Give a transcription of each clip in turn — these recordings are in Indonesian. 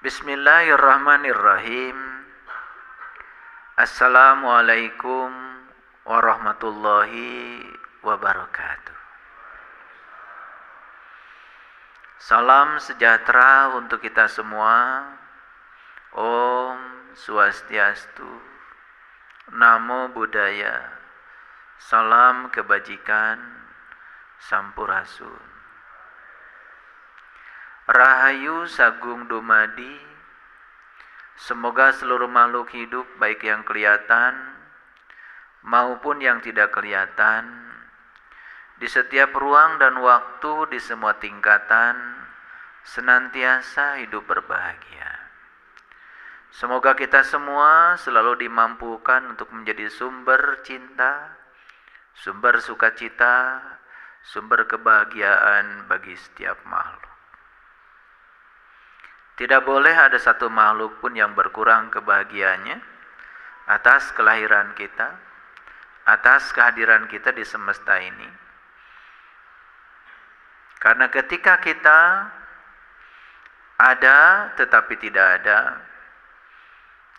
Bismillahirrahmanirrahim. Assalamualaikum warahmatullahi wabarakatuh. Salam sejahtera untuk kita semua. Om Swastiastu, Namo Buddhaya, salam kebajikan, Sampurasun. Rahayu Sagung Dumadi. Semoga seluruh makhluk hidup, baik yang kelihatan maupun yang tidak kelihatan, di setiap ruang dan waktu, di semua tingkatan, senantiasa hidup berbahagia. Semoga kita semua selalu dimampukan untuk menjadi sumber cinta, sumber sukacita, sumber kebahagiaan bagi setiap makhluk. Tidak boleh ada satu makhluk pun yang berkurang kebahagiaannya atas kelahiran kita, atas kehadiran kita di semesta ini. Karena ketika kita ada tetapi tidak ada,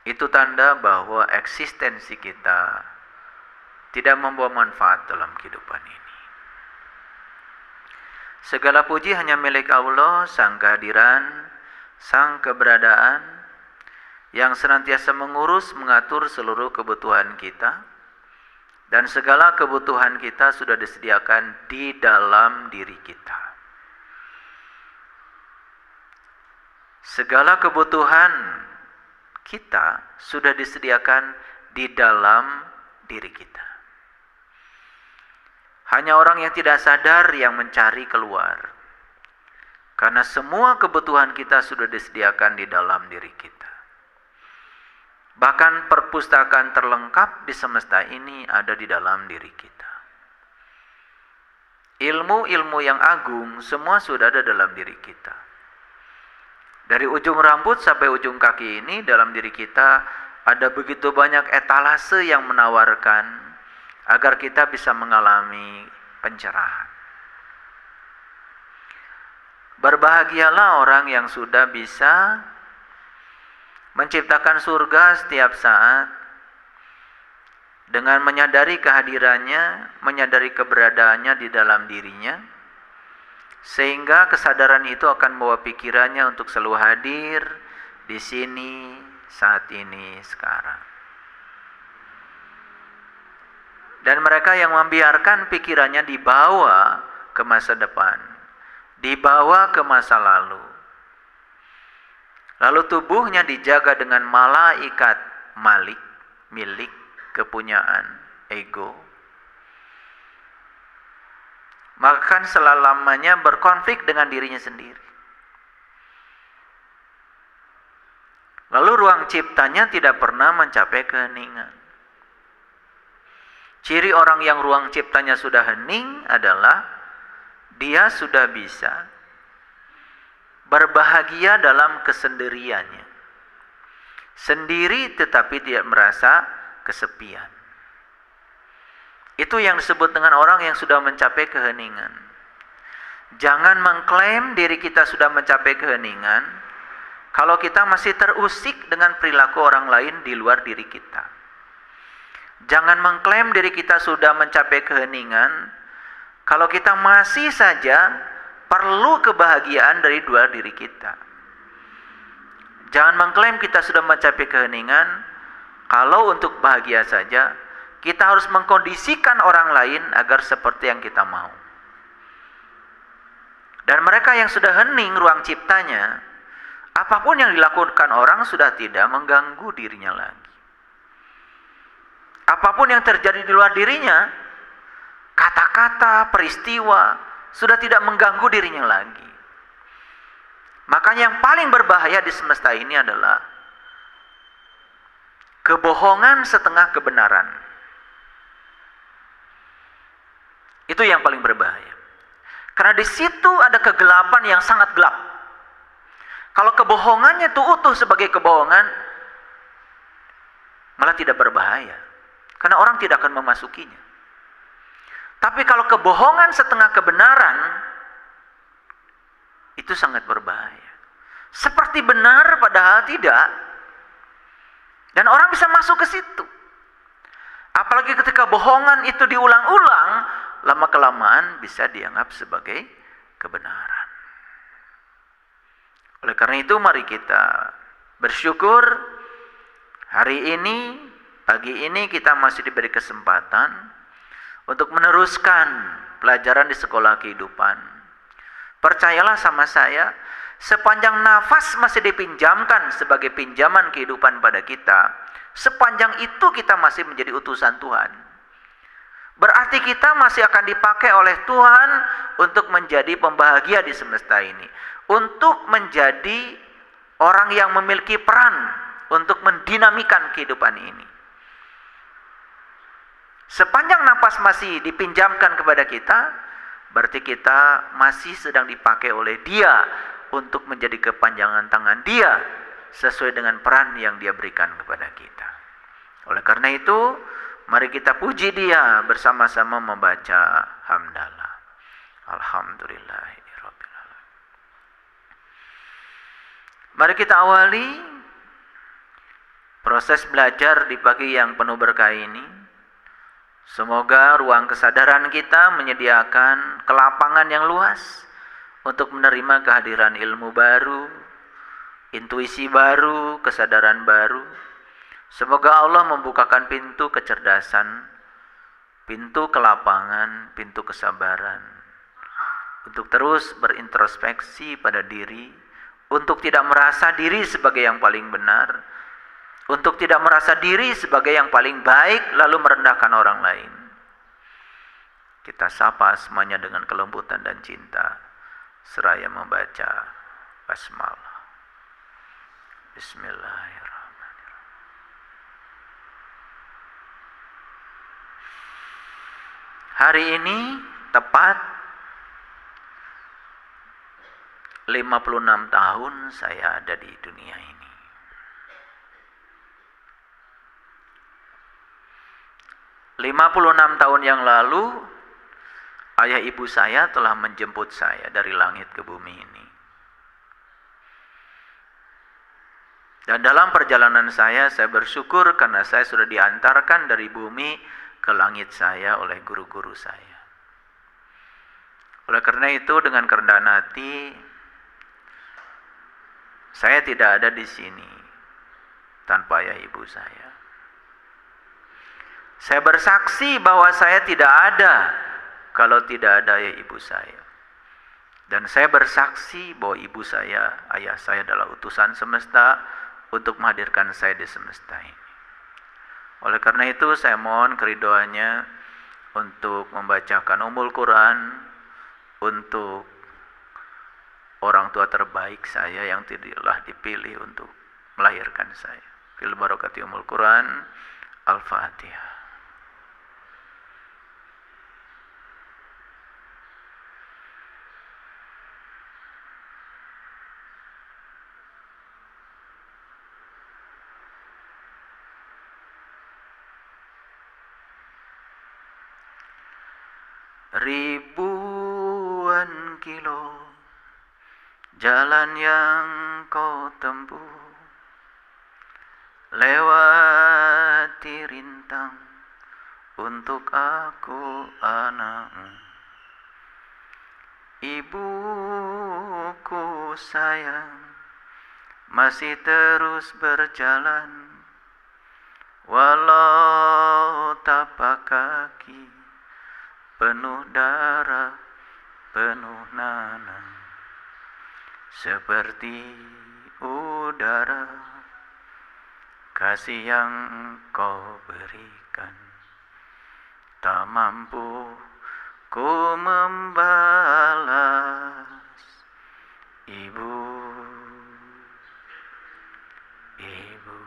itu tanda bahwa eksistensi kita tidak membawa manfaat dalam kehidupan ini. Segala puji hanya milik Allah, Sang Kehadiran, Sang Keberadaan, yang senantiasa mengurus, mengatur seluruh kebutuhan kita, dan segala kebutuhan kita sudah disediakan di dalam diri kita. Segala kebutuhan kita sudah disediakan di dalam diri kita. Hanya orang yang tidak sadar yang mencari keluar. Karena semua kebutuhan kita sudah disediakan di dalam diri kita. Bahkan perpustakaan terlengkap di semesta ini ada di dalam diri kita. Ilmu-ilmu yang agung semua sudah ada dalam diri kita. Dari ujung rambut sampai ujung kaki ini dalam diri kita ada begitu banyak etalase yang menawarkan agar kita bisa mengalami pencerahan. Berbahagialah orang yang sudah bisa menciptakan surga setiap saat dengan menyadari kehadirannya, menyadari keberadaannya di dalam dirinya, sehingga kesadaran itu akan membawa pikirannya untuk selalu hadir di sini, saat ini, sekarang. Dan mereka yang membiarkan pikirannya dibawa ke masa depan, dibawa ke masa lalu. Lalu tubuhnya dijaga dengan malaikat malik, milik, kepunyaan, ego. Maka kan selama-lamanya berkonflik dengan dirinya sendiri. Lalu ruang ciptanya tidak pernah mencapai keheningan. Ciri orang yang ruang ciptanya sudah hening adalah dia sudah bisa berbahagia dalam kesendiriannya. Sendiri tetapi tidak merasa kesepian. Itu yang disebut dengan orang yang sudah mencapai keheningan. Jangan mengklaim diri kita sudah mencapai keheningan kalau kita masih terusik dengan perilaku orang lain di luar diri kita. Jangan mengklaim diri kita sudah mencapai keheningan kalau kita masih saja perlu kebahagiaan dari dua diri kita. Jangan mengklaim kita sudah mencapai keheningan kalau untuk bahagia saja kita harus mengkondisikan orang lain agar seperti yang kita mau. Dan mereka yang sudah hening ruang ciptanya, apapun yang dilakukan orang sudah tidak mengganggu dirinya lagi. Apapun yang terjadi di luar dirinya, kata-kata, peristiwa sudah tidak mengganggu dirinya lagi. Makanya yang paling berbahaya di semesta ini adalah kebohongan setengah kebenaran. Itu yang paling berbahaya. Karena di situ ada kegelapan yang sangat gelap. Kalau kebohongannya itu utuh sebagai kebohongan, malah tidak berbahaya. Karena orang tidak akan memasukinya. Tapi kalau kebohongan setengah kebenaran, itu sangat berbahaya. seperti benar padahal tidak. Dan orang bisa masuk ke situ. Apalagi ketika bohongan itu diulang-ulang, lama-kelamaan bisa dianggap sebagai kebenaran. Oleh karena itu mari kita bersyukur hari ini, pagi ini kita masih diberi kesempatan untuk meneruskan pelajaran di sekolah kehidupan. Percayalah sama saya, sepanjang nafas masih dipinjamkan sebagai pinjaman kehidupan pada kita, sepanjang itu kita masih menjadi utusan Tuhan. Berarti kita masih akan dipakai oleh Tuhan untuk menjadi pembahagia di semesta ini, untuk menjadi orang yang memiliki peran untuk mendinamikan kehidupan ini. Sepanjang napas masih dipinjamkan kepada kita, berarti kita masih sedang dipakai oleh Dia untuk menjadi kepanjangan tangan Dia sesuai dengan peran yang Dia berikan kepada kita. Oleh karena itu, mari kita puji Dia bersama-sama membaca hamdalah. Alhamdulillahirabbil alamin. Mari kita awali proses belajar di pagi yang penuh berkah ini. Semoga ruang kesadaran kita menyediakan kelapangan yang luas untuk menerima kehadiran ilmu baru, intuisi baru, kesadaran baru. Semoga Allah membukakan pintu kecerdasan, pintu kelapangan, pintu kesabaran untuk terus berintrospeksi pada diri, untuk tidak merasa diri sebagai yang paling benar, untuk tidak merasa diri sebagai yang paling baik lalu merendahkan orang lain. Kita sapa semuanya dengan kelembutan dan cinta seraya membaca basmalah. Bismillahirrahmanirrahim. Hari ini tepat 56 tahun saya ada di dunia ini. 56 tahun yang lalu, ayah ibu saya telah menjemput saya dari langit ke bumi ini. Dan dalam perjalanan saya bersyukur karena saya sudah diantarkan dari bumi ke langit saya oleh guru-guru saya. Oleh karena itu, dengan kerendahan hati, saya tidak ada di sini tanpa ayah ibu saya. Saya bersaksi bahwa saya tidak ada kalau tidak ada ayah ibu saya. Dan saya bersaksi bahwa ibu saya, ayah saya adalah utusan semesta untuk menghadirkan saya di semesta ini. Oleh karena itu saya mohon keridoannya untuk membacakan Ummul Quran untuk orang tua terbaik saya yang tidaklah dipilih untuk melahirkan saya. Fil barakati Ummul Quran, Al-Fatihah. Ribuan kilo jalan yang kau tempuh, lewati rintang untuk aku anakmu. Ibuku sayang masih terus berjalan, walau tapak kaki penuh darah, penuh nanah, seperti udara kasih yang kau berikan, tak mampu ku membalas. Ibu, ibu,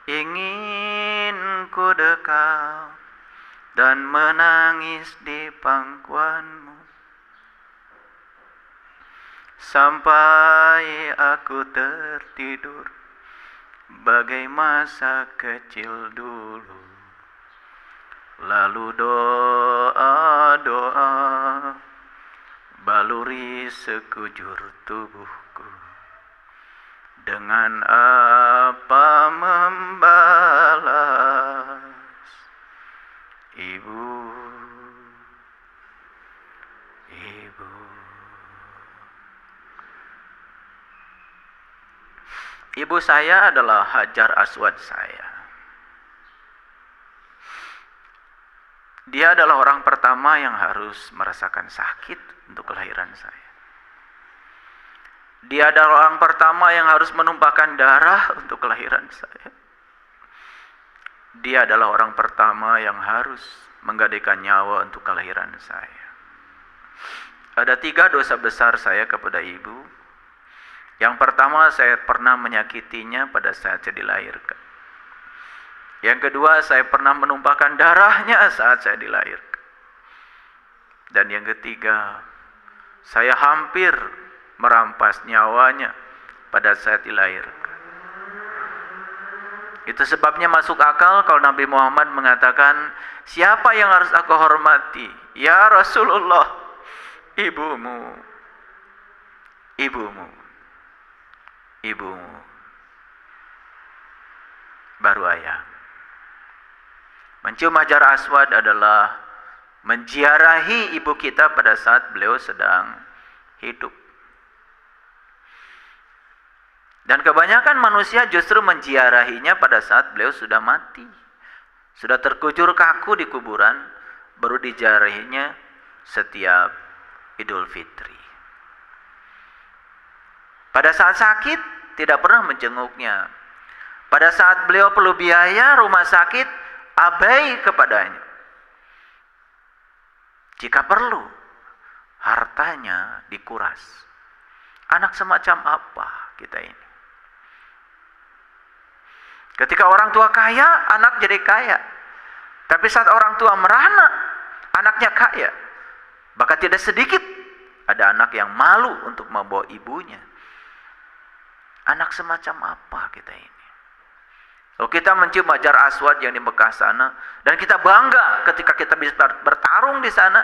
ingin ku dekat dan menangis di pangkuanmu sampai aku tertidur bagai masa kecil dulu. Lalu doa-doa baluri sekujur tubuhku. Dengan apa membalas, Ibu, Ibu. Ibu saya adalah Hajar Aswad saya. Dia adalah orang pertama yang harus merasakan sakit untuk kelahiran saya. Dia adalah orang pertama yang harus menumpahkan darah untuk kelahiran saya. Dia adalah orang pertama yang harus menggadaikan nyawa untuk kelahiran saya. Ada 3 dosa besar saya kepada ibu. Yang pertama, saya pernah menyakitinya pada saat saya dilahirkan. Yang kedua, saya pernah menumpahkan darahnya saat saya dilahirkan. Dan yang ketiga, saya hampir merampas nyawanya pada saat dilahirkan. Itu sebabnya masuk akal kalau Nabi Muhammad mengatakan, siapa yang harus aku hormati? Ya Rasulullah, ibumu, ibumu, ibumu, baru ayah. Mencium Hajar Aswad adalah menziarahi ibu kita pada saat beliau sedang hidup. Dan kebanyakan manusia justru menziarahinya pada saat beliau sudah mati. Sudah terkujur kaku di kuburan, baru diziarahinya setiap Idul Fitri. Pada saat sakit, tidak pernah menjenguknya. Pada saat beliau perlu biaya rumah sakit, abai kepadanya. Jika perlu, hartanya dikuras. Anak semacam apa kita ini? Ketika orang tua kaya, anak jadi kaya. Tapi saat orang tua merana, anaknya kaya. Bahkan tidak sedikit ada anak yang malu untuk membawa ibunya. Anak semacam apa kita ini? Kalau kita mencium Hajar Aswad yang di Mekah sana, dan kita bangga ketika kita bisa bertarung di sana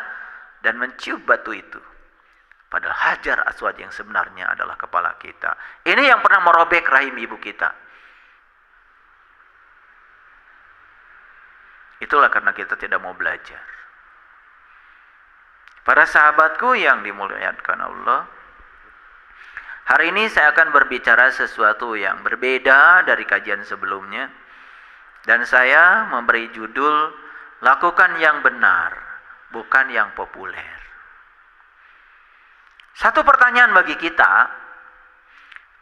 dan mencium batu itu. Padahal Hajar Aswad yang sebenarnya adalah kepala kita. Ini yang pernah merobek rahim ibu kita. Itulah karena kita tidak mau belajar. Para sahabatku yang dimuliakan Allah, hari ini saya akan berbicara sesuatu yang berbeda dari kajian sebelumnya. Dan saya memberi judul, lakukan yang benar, bukan yang populer. Satu pertanyaan bagi kita,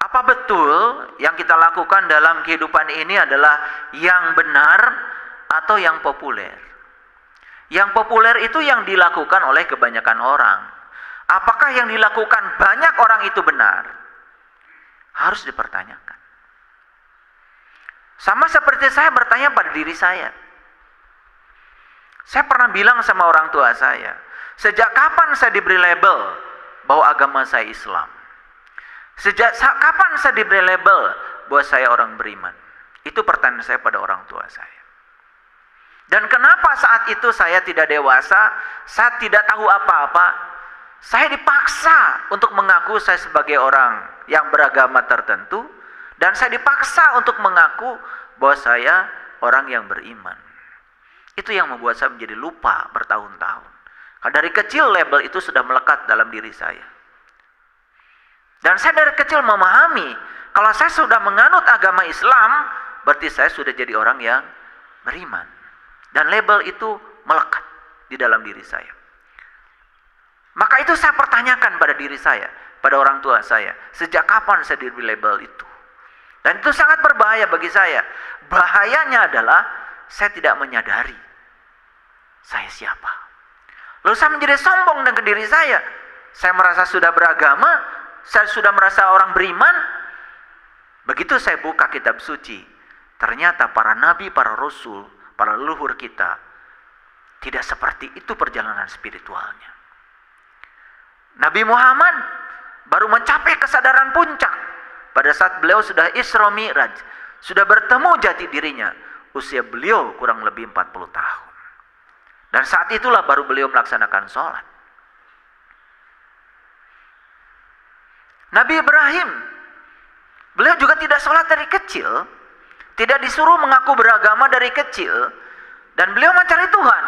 apa betul yang kita lakukan dalam kehidupan ini adalah yang benar atau yang populer? Yang populer itu yang dilakukan oleh kebanyakan orang. Apakah yang dilakukan banyak orang itu benar? Harus dipertanyakan. Sama seperti saya bertanya pada diri saya. Saya pernah bilang sama orang tua saya, sejak kapan saya diberi label bahwa agama saya Islam? Sejak kapan saya diberi label bahwa saya orang beriman? Itu pertanyaan saya pada orang tua saya. Dan kenapa saat itu saya tidak dewasa, saya tidak tahu apa-apa, saya dipaksa untuk mengaku saya sebagai orang yang beragama tertentu, dan saya dipaksa untuk mengaku bahwa saya orang yang beriman. Itu yang membuat saya menjadi lupa bertahun-tahun. Karena dari kecil label itu sudah melekat dalam diri saya. Dan saya dari kecil memahami, kalau saya sudah menganut agama Islam, berarti saya sudah jadi orang yang beriman. Dan label itu melekat di dalam diri saya. Maka itu saya pertanyakan pada diri saya, pada orang tua saya, sejak kapan saya diberi label itu? Dan itu sangat berbahaya bagi saya. Bahayanya adalah saya tidak menyadari saya siapa. Lalu saya menjadi sombong dengan diri saya. Saya merasa sudah beragama, saya sudah merasa orang beriman. Begitu saya buka kitab suci, ternyata para nabi, para rasul, para leluhur kita tidak seperti itu perjalanan spiritualnya. Nabi Muhammad baru mencapai kesadaran puncak pada saat beliau sudah Isra Mi'raj, sudah bertemu jati dirinya. Usia beliau kurang lebih 40 tahun. Dan saat itulah baru beliau melaksanakan sholat. Nabi Ibrahim, beliau juga tidak sholat dari kecil, tidak disuruh mengaku beragama dari kecil, dan beliau mencari Tuhan.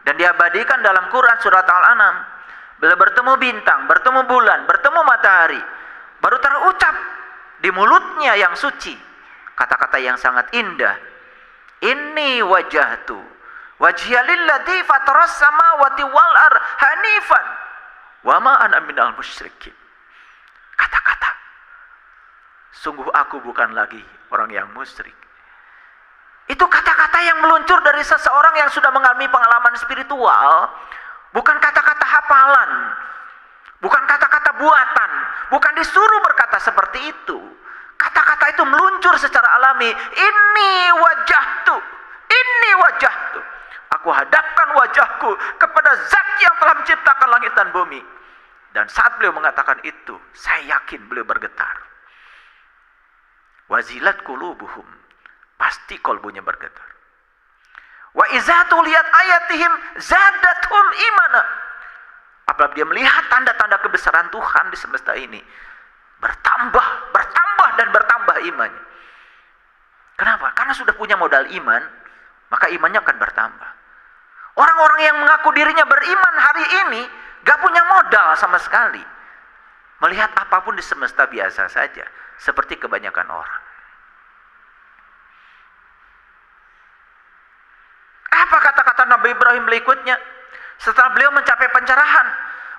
Dan diabadikan dalam Quran surat Al-An'am, beliau bertemu bintang, bertemu bulan, bertemu matahari, baru terucap di mulutnya yang suci kata-kata yang sangat indah. Inni wajahtu wajhiya lilladzi fataras samawati wal ar hanifan wa ma ana minal musyrikin. Kata-kata, sungguh aku bukan lagi orang yang musyrik. Itu kata-kata yang meluncur dari seseorang yang sudah mengalami pengalaman spiritual, bukan kata-kata hafalan, bukan kata-kata buatan, bukan disuruh berkata seperti itu. Kata-kata itu meluncur secara alami. Inni wajahtu, inni wajahtu. Aku hadapkan wajahku kepada zat yang telah menciptakan langit dan bumi. Dan saat beliau mengatakan itu, saya yakin beliau bergetar. Wazilat qulubuhum, pasti kolbunya bergetar. Wa iza tuliyat ayatihim zadathum imana. Apabila dia melihat tanda-tanda kebesaran Tuhan di semesta ini, bertambah dan bertambah imannya. Kenapa? Karena sudah punya modal iman, maka imannya akan bertambah. Orang-orang yang mengaku dirinya beriman hari ini gak punya modal sama sekali. Melihat apapun di semesta biasa saja, seperti kebanyakan orang. Apa kata-kata Nabi Ibrahim berikutnya? Setelah beliau mencapai pencerahan,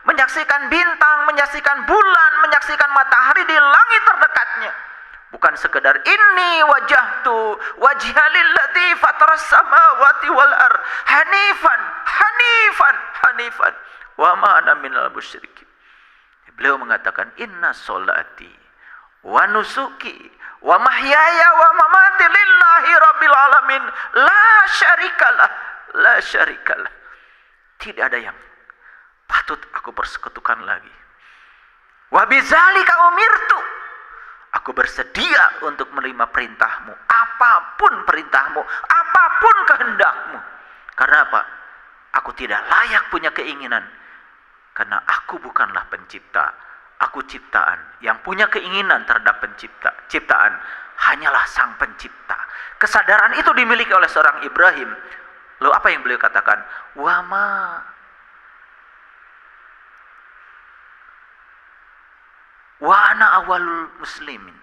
menyaksikan bintang, menyaksikan bulan, menyaksikan matahari di langit terdekatnya. Bukan sekedar inni wajahtu wajhiya lilladzi fataras samawati wal ar hanifan wa ma ana minal musyrikin. Beliau mengatakan inna sholati wa nusuki wa mahyaya wa mamati lillahi rabbil alamin la syarikalah. Tidak ada yang patut aku persekutukan lagi. Wa bidzalika umirtu. Aku bersedia untuk menerima perintahmu, apapun perintahmu, apapun kehendakmu. Karena apa? Aku tidak layak punya keinginan. Karena aku bukanlah pencipta, aku ciptaan. Yang punya keinginan terhadap ciptaan hanyalah sang pencipta. Kesadaran itu dimiliki oleh seorang Ibrahim. Lalu apa yang beliau katakan? Wa ana awalul muslimin.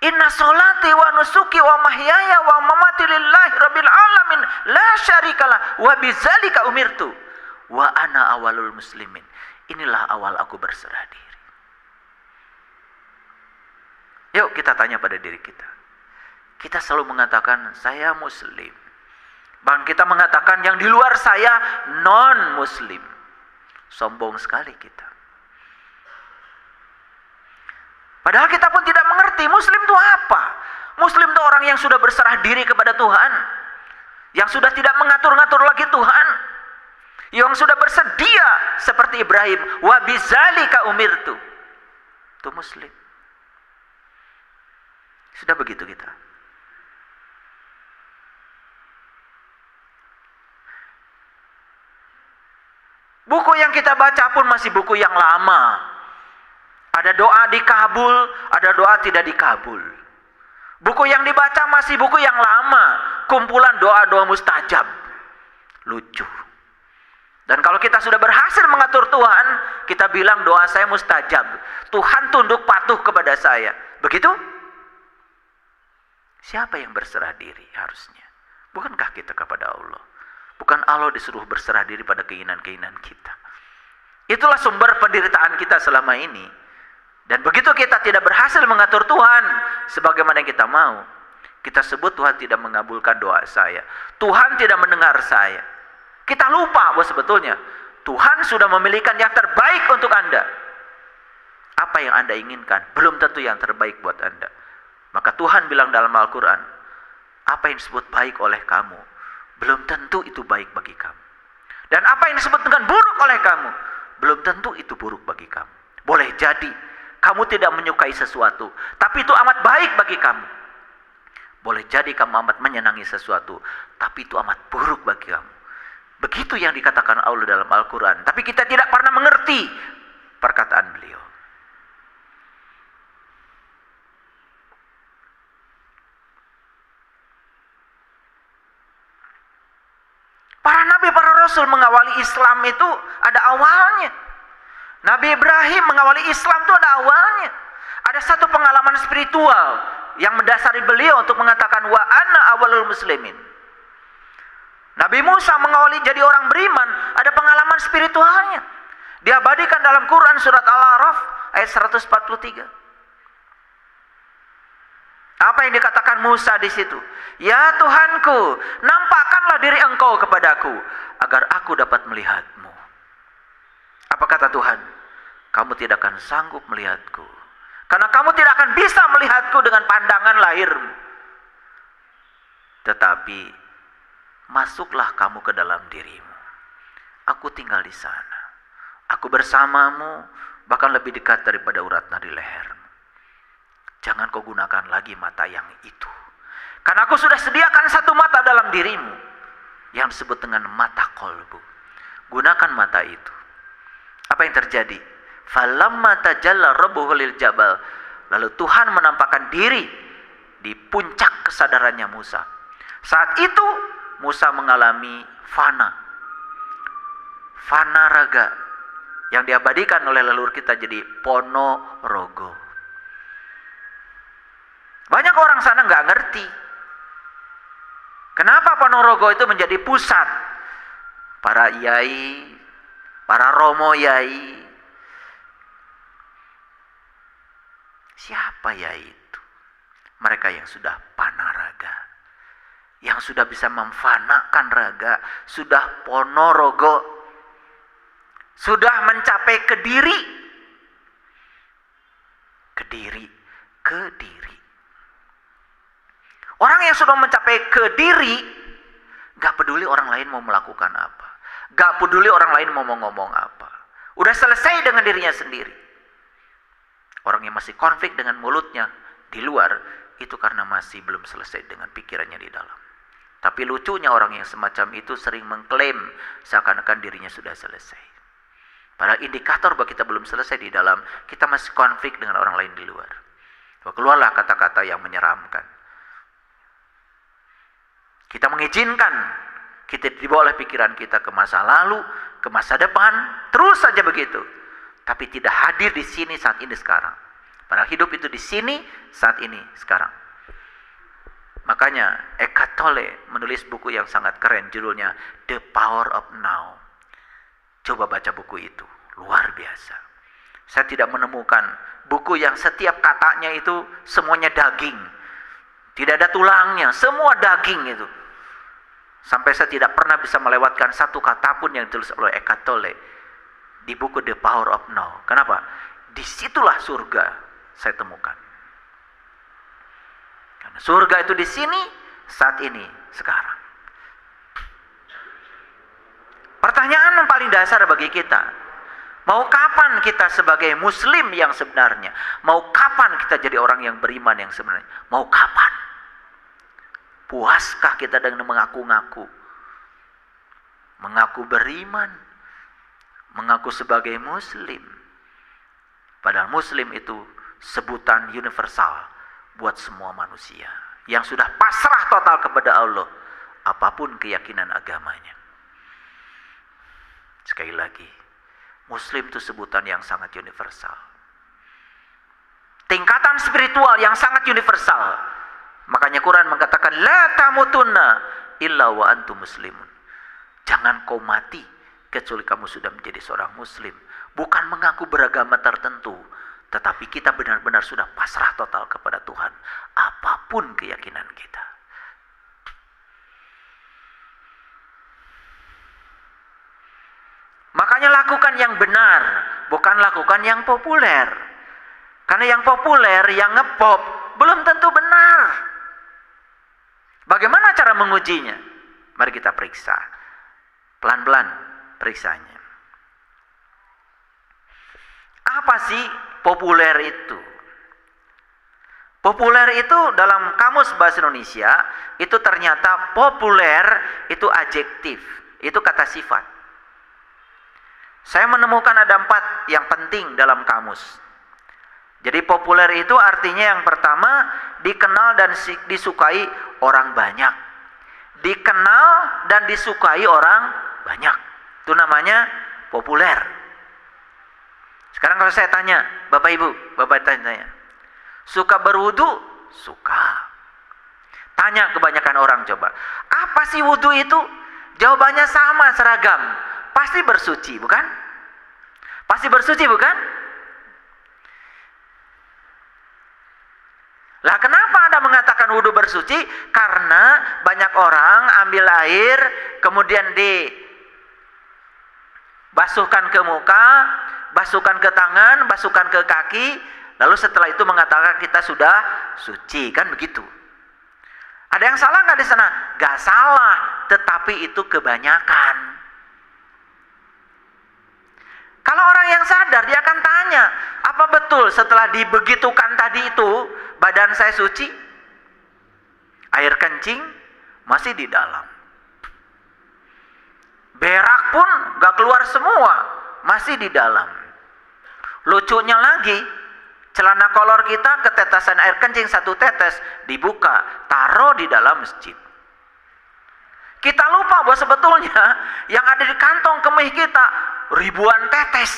Inna sholati wa nusuki wa mahyaya wa mamati lillahi rabbil alamin la syarikalah wa bidzalika umirtu wa ana awalul muslimin. Inilah awal aku berserah diri. Yuk kita tanya pada diri kita. Kita selalu mengatakan saya muslim. Bahkan kita mengatakan yang di luar saya non muslim. Sombong sekali kita. Padahal kita pun tidak mengerti Muslim itu apa. Muslim itu orang yang sudah berserah diri kepada Tuhan, yang sudah tidak mengatur-ngatur lagi Tuhan, yang sudah bersedia seperti Ibrahim. Wa bidzalika umirtu. Itu Muslim. Sudah begitu kita. Buku yang kita baca pun masih buku yang lama. Ada doa dikabul, ada doa tidak dikabul. Buku yang dibaca masih buku yang lama, kumpulan doa-doa mustajab. Lucu. Dan kalau kita sudah berhasil mengatur Tuhan, kita bilang doa saya mustajab. Tuhan tunduk patuh kepada saya. Begitu? Siapa yang berserah diri harusnya? Bukankah kita kepada Allah? Bukan Allah disuruh berserah diri pada keinginan-keinginan kita. Itulah sumber penderitaan kita selama ini. Dan begitu kita tidak berhasil mengatur Tuhan sebagaimana yang kita mau, kita sebut Tuhan tidak mengabulkan doa saya, Tuhan tidak mendengar saya. Kita lupa bahwa sebetulnya Tuhan sudah memilihkan yang terbaik untuk Anda. Apa yang Anda inginkan belum tentu yang terbaik buat Anda. Maka Tuhan bilang dalam Al-Quran, apa yang disebut baik oleh kamu belum tentu itu baik bagi kamu. Dan apa yang disebut dengan buruk oleh kamu belum tentu itu buruk bagi kamu. Boleh jadi kamu tidak menyukai sesuatu, tapi itu amat baik bagi kamu. Boleh jadi kamu amat menyenangi sesuatu, tapi itu amat buruk bagi kamu. Begitu yang dikatakan Allah dalam Al-Quran. Tapi kita tidak pernah mengerti perkataan beliau. Para nabi, para rasul mengawali Islam itu ada awalnya. Nabi Ibrahim mengawali Islam itu ada awalnya. Ada satu pengalaman spiritual yang mendasari beliau untuk mengatakan wa ana awalul muslimin. Nabi Musa mengawali jadi orang beriman, ada pengalaman spiritualnya. Diabadikan dalam Quran surat Al-A'raf ayat 143. Apa yang dikatakan Musa di situ? Ya Tuhanku, nampakkanlah diri Engkau kepadaku agar aku dapat melihatmu. Apa kata Tuhan? Kamu tidak akan sanggup melihatku, karena kamu tidak akan bisa melihatku dengan pandangan lahirmu. Tetapi masuklah kamu ke dalam dirimu. Aku tinggal di sana. Aku bersamamu, bahkan lebih dekat daripada urat nadi lehermu. Jangan kau gunakan lagi mata yang itu, karena aku sudah sediakan satu mata dalam dirimu yang disebut dengan mata kolbu. Gunakan mata itu. Apa yang terjadi? Falamma tajalla rabbuhu lil jabal. Lalu Tuhan menampakkan diri di puncak kesadarannya Musa. Saat itu Musa mengalami fana raga yang diabadikan oleh leluhur kita jadi Ponorogo. Banyak orang sana nggak ngerti kenapa Ponorogo itu menjadi pusat para yai, para romo yai. Siapa yai itu? Mereka yang sudah panaraga, yang sudah bisa memfanakan raga, sudah Ponorogo, sudah mencapai kediri. Orang yang sudah mencapai kediri, gak peduli orang lain mau melakukan apa, gak peduli orang lain mau ngomong apa, udah selesai dengan dirinya sendiri. Orang yang masih konflik dengan mulutnya di luar, itu karena masih belum selesai dengan pikirannya di dalam. Tapi lucunya orang yang semacam itu sering mengklaim seakan-akan dirinya sudah selesai. Padahal indikator bahwa kita belum selesai di dalam, kita masih konflik dengan orang lain di luar. Keluarlah kata-kata yang menyeramkan. Kita mengizinkan kita dibawa oleh pikiran kita ke masa lalu, ke masa depan, terus saja begitu. Tapi tidak hadir di sini saat ini sekarang. Padahal hidup itu di sini saat ini sekarang. Makanya Eckhart Tolle menulis buku yang sangat keren, judulnya The Power of Now. Coba baca buku itu, luar biasa. Saya tidak menemukan buku yang setiap katanya itu semuanya daging, tidak ada tulangnya, semua daging itu. Sampai saya tidak pernah bisa melewatkan satu kata pun yang ditulis oleh Eckhart Tolle di buku The Power of Now. Kenapa? Disitulah surga saya temukan. Karena surga itu di sini, saat ini, sekarang. Pertanyaan yang paling dasar bagi kita, mau kapan kita sebagai muslim yang sebenarnya? Mau kapan kita jadi orang yang beriman yang sebenarnya? Mau kapan? Puaskah kita dengan mengaku-ngaku? Mengaku beriman, mengaku sebagai muslim. Padahal muslim itu sebutan universal buat semua manusia yang sudah pasrah total kepada Allah, apapun keyakinan agamanya. Sekali lagi, muslim itu sebutan yang sangat universal. Tingkatan spiritual yang sangat universal. Makanya Quran mengatakan la tamutunna illa wa antum muslimun. Jangan kau mati kecuali kamu sudah menjadi seorang muslim. Bukan mengaku beragama tertentu, tetapi kita benar-benar sudah pasrah total kepada Tuhan, apapun keyakinan kita. Makanya lakukan yang benar, bukan lakukan yang populer. Karena yang populer, yang ngepop, belum tentu benar. Bagaimana cara mengujinya? Mari kita periksa. Pelan-pelan periksanya. Apa sih populer itu? Populer itu dalam kamus bahasa Indonesia, itu ternyata populer itu adjektif. Itu kata sifat. Saya menemukan ada 4 yang penting dalam kamus. Jadi populer itu artinya yang pertama, dikenal dan disukai orang banyak. dikenal dan disukai orang banyak. Itu namanya populer. Sekarang kalau saya tanya, Bapak Ibu, Bapak tanya, suka berwudu? Suka. Tanya kebanyakan orang coba, apa sih wudu itu? Jawabannya sama, seragam. Pasti bersuci, bukan? Pasti bersuci, bukan? Lah kenapa Anda mengatakan wudu bersuci? Karena banyak orang ambil air, kemudian dibasuhkan ke muka, basuhkan ke tangan, basuhkan ke kaki, lalu setelah itu mengatakan kita sudah suci, kan begitu. Ada yang salah nggak di sana? Nggak salah, tetapi itu kebanyakan. Kalau orang yang sadar, dia akan tanya, apa betul setelah dibegitukan tadi itu, badan saya suci? Air kencing masih di dalam. Berak pun nggak keluar semua, masih di dalam. Lucunya lagi, celana kolor kita ketetesan air kencing 1 tetes, dibuka, taruh di dalam masjid. Kita lupa bahwa sebetulnya yang ada di kantong kemih kita ribuan tetes.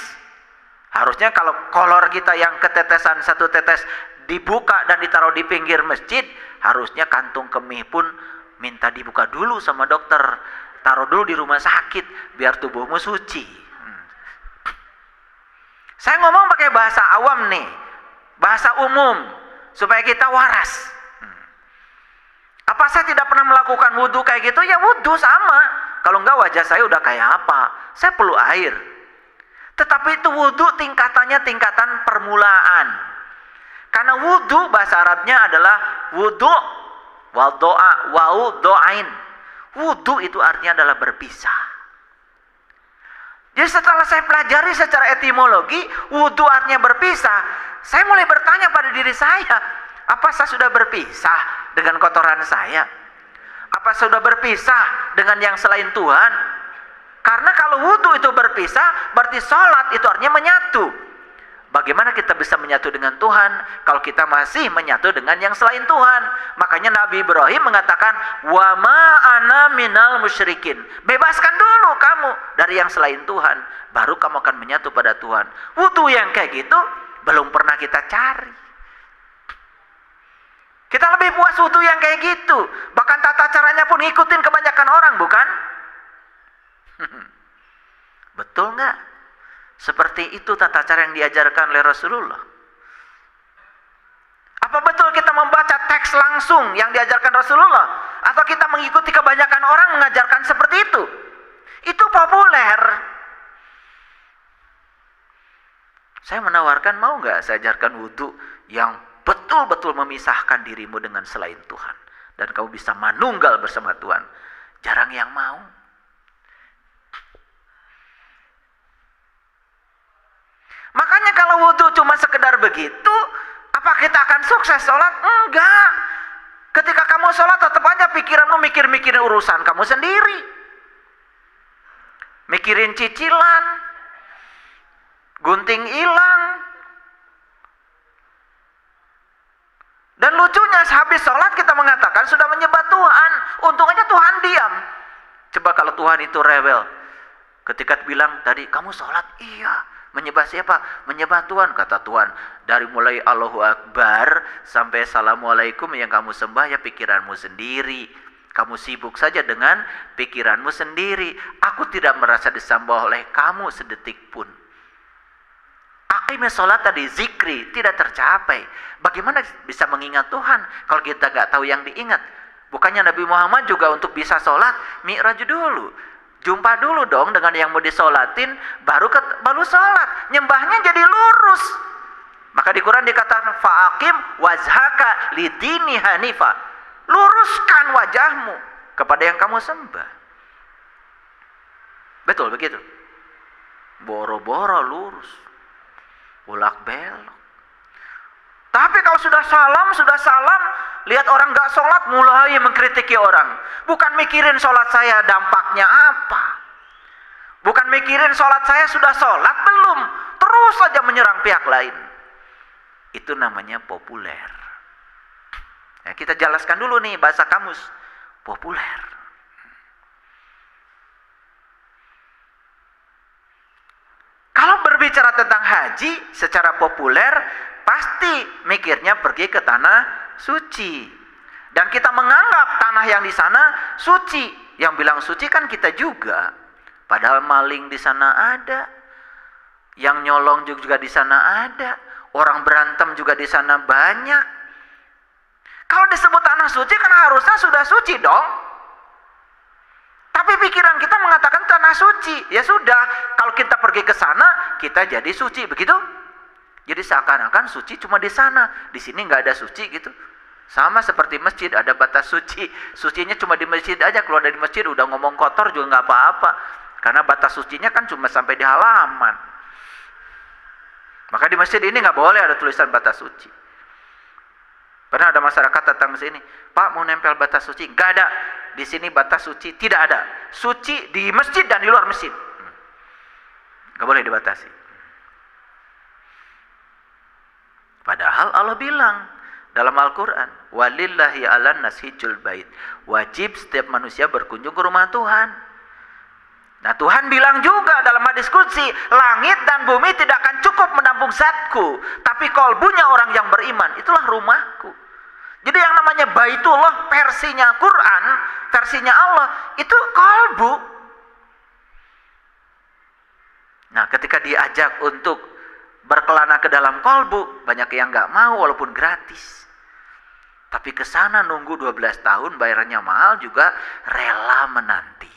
Harusnya kalau kolor kita yang ketetesan 1 tetes dibuka dan ditaruh di pinggir masjid, harusnya kantung kemih pun minta dibuka dulu sama dokter. Taruh dulu di rumah sakit biar tubuhmu suci. Saya ngomong pakai bahasa awam nih, bahasa umum, supaya kita waras. Apa saya tidak pernah melakukan wudhu kayak gitu? Ya wudhu sama. Kalau enggak wajah saya udah kayak apa? Saya perlu air. Tetapi itu wudhu tingkatannya tingkatan permulaan. Karena wudhu bahasa Arabnya adalah wudhu wal doa wau doain. Wudhu itu artinya adalah berpisah. Jadi setelah saya pelajari secara etimologi, wudhu artinya berpisah, saya mulai bertanya pada diri saya, apa saya sudah berpisah dengan kotoran saya? Apa sudah berpisah dengan yang selain Tuhan? Karena kalau wudhu itu berpisah, berarti sholat itu artinya menyatu. Bagaimana kita bisa menyatu dengan Tuhan kalau kita masih menyatu dengan yang selain Tuhan? Makanya Nabi Ibrahim mengatakan, wa ma ana minal musyrikin. Bebaskan dulu kamu dari yang selain Tuhan, baru kamu akan menyatu pada Tuhan. Wudhu yang kayak gitu belum pernah kita cari. Kita lebih puas wudhu yang kayak gitu. Bahkan tata caranya pun ngikutin kebanyakan orang, bukan? Betul nggak? Seperti itu tata cara yang diajarkan oleh Rasulullah. Apa betul kita membaca teks langsung yang diajarkan Rasulullah? Atau kita mengikuti kebanyakan orang mengajarkan seperti itu? Itu populer. Saya menawarkan, mau nggak saya ajarkan wudhu yang betul-betul memisahkan dirimu dengan selain Tuhan, dan kamu bisa manunggal bersama Tuhan. Jarang yang mau. Makanya kalau wudhu cuma sekedar begitu, apa kita akan sukses sholat? Enggak. Ketika kamu sholat tetap aja pikiranmu mikirin urusan kamu sendiri. Mikirin cicilan, gunting hilang. Dan lucunya habis sholat kita mengatakan sudah menyembah Tuhan. Untung aja Tuhan diam. Coba kalau Tuhan itu rewel. Ketika bilang tadi, kamu sholat? Iya. Menyembah siapa? Menyembah Tuhan. Kata Tuhan, dari mulai Allahu Akbar sampai Assalamualaikum yang kamu sembah ya pikiranmu sendiri. Kamu sibuk saja dengan pikiranmu sendiri. Aku tidak merasa disembah oleh kamu sedetik pun. Aqimah sholat tadi, zikri, tidak tercapai. Bagaimana bisa mengingat Tuhan kalau kita nggak tahu yang diingat? Bukannya Nabi Muhammad juga untuk bisa sholat, mi'raj dulu. Jumpa dulu dong dengan yang mau disolatin, baru sholat. Nyembahnya jadi lurus. Maka di Quran dikatakan, fa'aqim wajhaka lidini hanifah. Luruskan wajahmu kepada yang kamu sembah. Betul begitu? Boro-boro lurus. Bolak belok. Tapi kalau sudah salam, lihat orang gak sholat, mulai mengkritiki orang. Bukan mikirin sholat saya dampaknya apa. Bukan mikirin sholat saya sudah sholat belum. Terus saja menyerang pihak lain. Itu namanya populer. Ya, kita jelaskan dulu nih bahasa kamus. Populer. haji secara populer pasti mikirnya pergi ke tanah suci. Dan kita menganggap tanah yang di sana suci. Yang bilang suci kan kita juga. Padahal maling di sana ada. Yang nyolong juga di sana ada. Orang berantem juga di sana banyak. Kalau disebut tanah suci kan harusnya sudah suci dong. Tapi pikiran kita mengatakan tanah suci. Ya sudah, kalau kita pergi ke sana, kita jadi suci, begitu? Jadi seakan-akan suci cuma di sana. Di sini nggak ada suci gitu. Sama seperti masjid, ada batas suci. Sucinya cuma di masjid aja. Keluar dari masjid udah ngomong kotor juga nggak apa-apa. Karena batas sucinya kan cuma sampai di halaman. Maka di masjid ini nggak boleh ada tulisan batas suci. Pernah ada masyarakat datang ke sini, Pak mau nempel batas suci? Nggak ada. Di sini batas suci tidak ada. Suci di masjid dan di luar masjid. Nggak boleh dibatasi. Padahal Allah bilang dalam Al-Quran, walillahi 'alan nas hijjul bait. Wajib setiap manusia berkunjung ke rumah Tuhan. Nah Tuhan bilang juga dalam hadis qudsi, langit dan bumi tidak akan cukup menampung zatku, tapi kolbunya orang yang beriman, itulah rumahku. Jadi yang namanya Baitullah versinya Quran, versinya Allah, itu kolbu. Nah ketika diajak untuk berkelana ke dalam kolbu, banyak yang gak mau walaupun gratis. Tapi ke sana nunggu 12 tahun, bayarannya mahal juga rela menanti.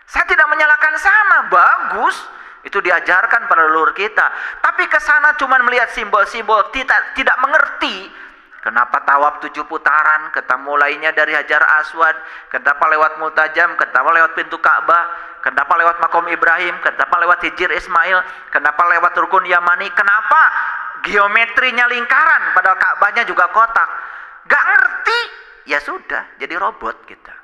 Saya tidak menyalahkan sana, bagus. Itu diajarkan pada leluhur kita. Tapi ke sana cuma melihat simbol-simbol, tidak mengerti kenapa tawaf 7 putaran, kenapa mulainya dari Hajar Aswad, kenapa lewat Multajam, kenapa lewat pintu Ka'bah, kenapa lewat Makom Ibrahim, kenapa lewat Hijir Ismail, kenapa lewat Rukun Yamani, kenapa geometrinya lingkaran padahal Ka'bahnya juga kotak. Gak ngerti, ya sudah jadi robot kita.